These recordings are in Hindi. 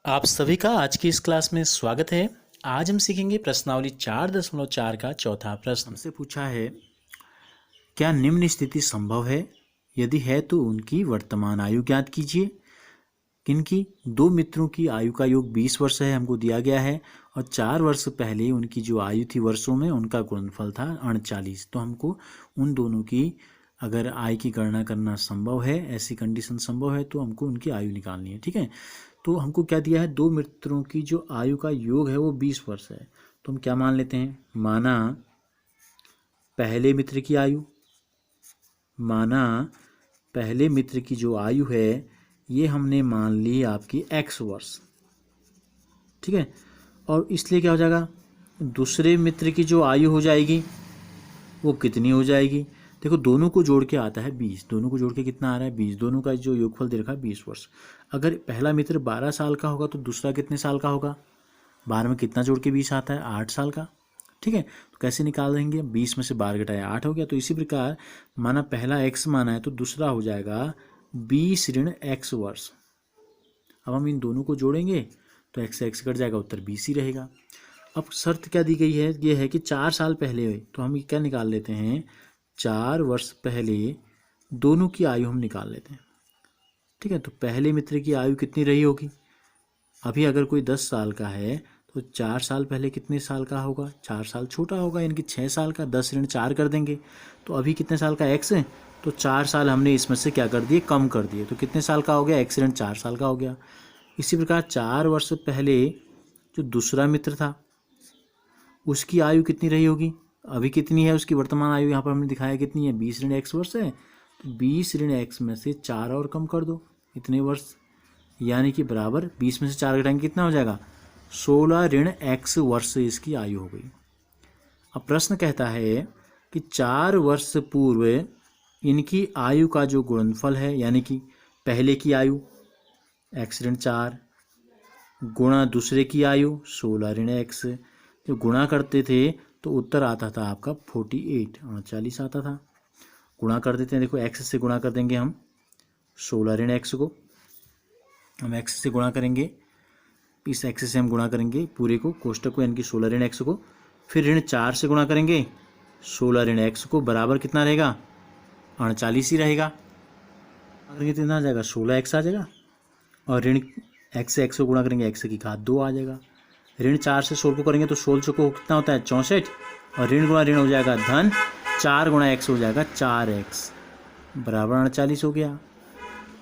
आप सभी का आज की इस क्लास में स्वागत है। आज हम सीखेंगे प्रश्नावली 4.4 का चौथा प्रश्न। हमसे पूछा है, क्या निम्न स्थिति संभव है? यदि है तो उनकी वर्तमान आयु ज्ञात कीजिए। किनकी? दो मित्रों की आयु का योग 20 वर्ष है, हमको दिया गया है, और 4 वर्ष पहले उनकी जो आयु थी वर्षों में, उनका गुणनफल था 39। तो हमको उन दोनों की अगर आय की गणना करना संभव है, ऐसी कंडीशन संभव है, तो हमको उनकी आयु निकालनी है। ठीक है, तो हमको क्या दिया है, दो मित्रों की जो आयु का योग है वो 20 वर्ष है। तो हम क्या मान लेते हैं, माना पहले मित्र की आयु, माना पहले मित्र की जो आयु है ये हमने मान ली आपकी x वर्ष। ठीक है, और इसलिए क्या हो जाएगा, दूसरे मित्र की जो आयु हो जाएगी वो कितनी हो जाएगी? देखो, दोनों को जोड़ के आता है 20, दोनों को जोड़ के कितना आ रहा है 20, दोनों का जो योगफल दे रखा है 20 वर्ष। अगर पहला मित्र 12 साल का होगा तो दूसरा कितने साल का होगा? 12 में कितना जोड़ के 20 आता है? 8 साल का। ठीक है, तो कैसे निकाल देंगे, 20 में से 12 घटाया 8 हो गया। तो इसी प्रकार माना पहला x माना है तो दूसरा हो जाएगा 20 ऋण x वर्ष। अब हम इन दोनों को जोड़ेंगे तो x से x कट जाएगा, उत्तर 20 ही रहेगा। अब शर्त क्या दी गई है, ये है कि 4 साल पहले, तो हम क्या निकाल लेते हैं, 4 वर्ष पहले दोनों की आयु हम निकाल लेते हैं। ठीक है, तो पहले मित्र की आयु कितनी रही होगी? अभी अगर कोई 10 साल का है तो 4 साल पहले कितने साल का होगा? 4 साल छोटा होगा, यानी कि 6 साल का। 10 ऋण 4 कर देंगे तो अभी कितने साल का x है, तो 4 साल हमने इसमें से क्या कर दिए, कम कर दिए, तो कितने साल का हो गया, x ऋण 4 साल का हो गया। इसी प्रकार 4 वर्ष पहले जो दूसरा मित्र था उसकी आयु कितनी रही होगी? अभी कितनी है उसकी वर्तमान आयु, यहाँ पर हमने दिखाया कितनी है, 20 ऋण x वर्ष है। तो 20 ऋण x में से 4 और कम कर दो, इतने वर्ष, यानी कि बराबर 20 में से 4 घटाएंगे कितना हो जाएगा, 16 ऋण x वर्ष इसकी आयु हो गई। अब प्रश्न कहता है कि 4 वर्ष पूर्व इनकी आयु का जो गुणनफल है, यानी कि पहले की आयु x ऋण 4 गुणा दूसरे की आयु 16 ऋण x, जो गुणा करते थे तो उत्तर आता था आपका 48 39 आता था। गुणा कर देते हैं, देखो x से गुणा कर देंगे हम 16 ऋण x को, हम x से गुणा करेंगे, इस x से हम गुणा करेंगे पूरे को, कोष्टक को, यानी कि 16 ऋण x को, फिर ऋण 4 से गुणा करेंगे 16 ऋण x को, बराबर कितना रहेगा, 39 ही रहेगा। अगर कितना आ जाएगा, 16x आ जाएगा, और ऋण x से x को गुणा करेंगे x की घात 2 आ जाएगा। ऋण 4 से 16 को करेंगे तो 16 को कितना होता है, 64, और ऋण गुणा ऋण हो जाएगा धन, 4 गुणा x हो जाएगा 4x, बराबर 39 हो गया।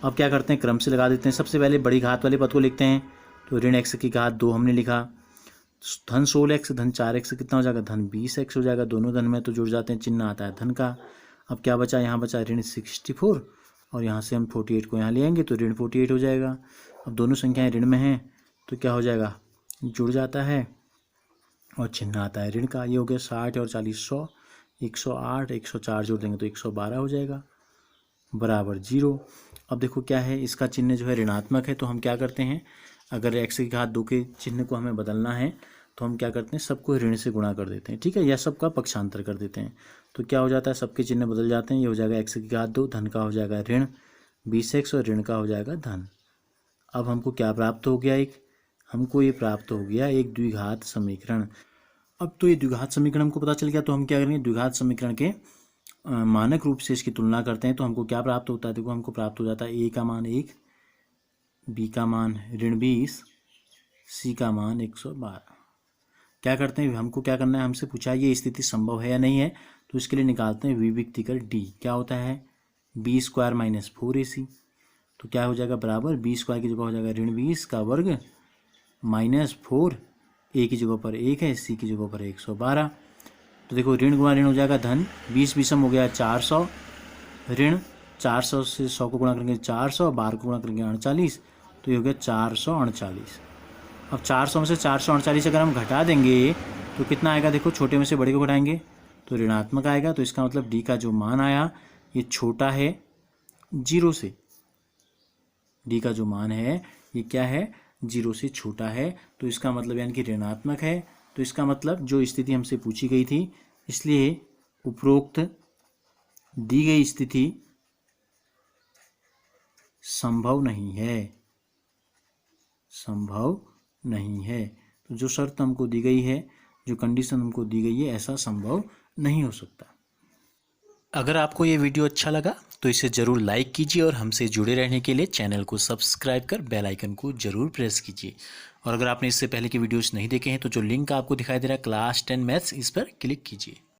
अब क्या करते हैं, क्रम से लगा देते हैं। सबसे पहले बड़ी घात वाले पद को लिखते हैं, तो ऋण x की घात 2 हमने लिखा, धन 16x धन 4x कितना हो जाएगा, धन 20x हो जाएगा। दोनों धन में तो जुड़ जाते हैं, चिन्ह आता है धन का। अब क्या बचा, यहाँ बचा ऋण 64, और यहाँ से हम 48 को यहाँ ले आएंगे तो ऋण 48 हो जाएगा। अब दोनों संख्याएं ऋण में हैं तो क्या हो जाएगा, जुड़ जाता है, और चिन्ह आता है ऋण का। ये हो गया 60 और 40 100, 108, 104 जोड़ देंगे तो 112 हो जाएगा, बराबर 0। अब देखो क्या है, इसका चिन्ह जो है ऋणात्मक है, तो हम क्या करते हैं, अगर x की घात 2 के चिन्ह को हमें बदलना है तो हम क्या करते हैं, सबको ऋण से गुणा कर देते हैं। ठीक है, या सबका पक्षांतर कर देते हैं, तो क्या हो जाता है, सबके चिन्ह बदल जाते हैं। ये हो जाएगा x की घात 2, धन का हो जाएगा ऋण 20x, और ऋण का हो जाएगा धन। अब हमको क्या प्राप्त हो गया, हमको ये प्राप्त हो गया एक द्विघात समीकरण। अब तो ये द्विघात समीकरण हमको पता चल गया, तो हम क्या करेंगे, द्विघात समीकरण के मानक रूप से इसकी तुलना करते हैं तो हमको क्या प्राप्त होता है, देखो हमको प्राप्त हो जाता है a का मान 1, b का मान ऋण 20, c का मान 112। क्या करते हैं, हमको क्या करना है, हमसे पूछा ये स्थिति संभव है या नहीं है, तो इसके लिए निकालते हैं विविक्ति कर d। क्या होता है, b स्क्वायर माइनस 4ac, तो क्या हो जाएगा, बराबर b स्क्वायर की जगह हो जाएगा ऋण 20 का वर्ग माइनस 4, a की जगह पर 1 है, c की जगह पर 112। तो देखो ऋण गुणा ऋण हो जाएगा धन, 20 बीसम हो गया 400, ऋण 400 से 100 को गुणा करेंगे 400, 12 को गुणा करेंगे 39, तो ये हो गया 439। अब 400 में से 438 अगर हम घटा देंगे तो कितना आएगा, देखो छोटे में से बड़े को घटाएंगे तो ऋणात्मक आएगा। तो इसका मतलब डी का जो मान आया ये छोटा है 0 से, डी का जो मान है ये क्या है, 0 से छोटा है, तो इसका मतलब यानी कि ऋणात्मक है। तो इसका मतलब जो स्थिति हमसे पूछी गई थी, इसलिए उपरोक्त दी गई स्थिति संभव नहीं है, संभव नहीं है। तो जो शर्त हमको दी गई है, जो कंडीशन हमको दी गई है, ऐसा संभव नहीं हो सकता। अगर आपको ये वीडियो अच्छा लगा तो इसे ज़रूर लाइक कीजिए और हमसे जुड़े रहने के लिए चैनल को सब्सक्राइब कर बेल आइकन को ज़रूर प्रेस कीजिए। और अगर आपने इससे पहले की वीडियोस नहीं देखे हैं तो जो लिंक आपको दिखाई दे रहा है क्लास 10 मैथ्स, इस पर क्लिक कीजिए।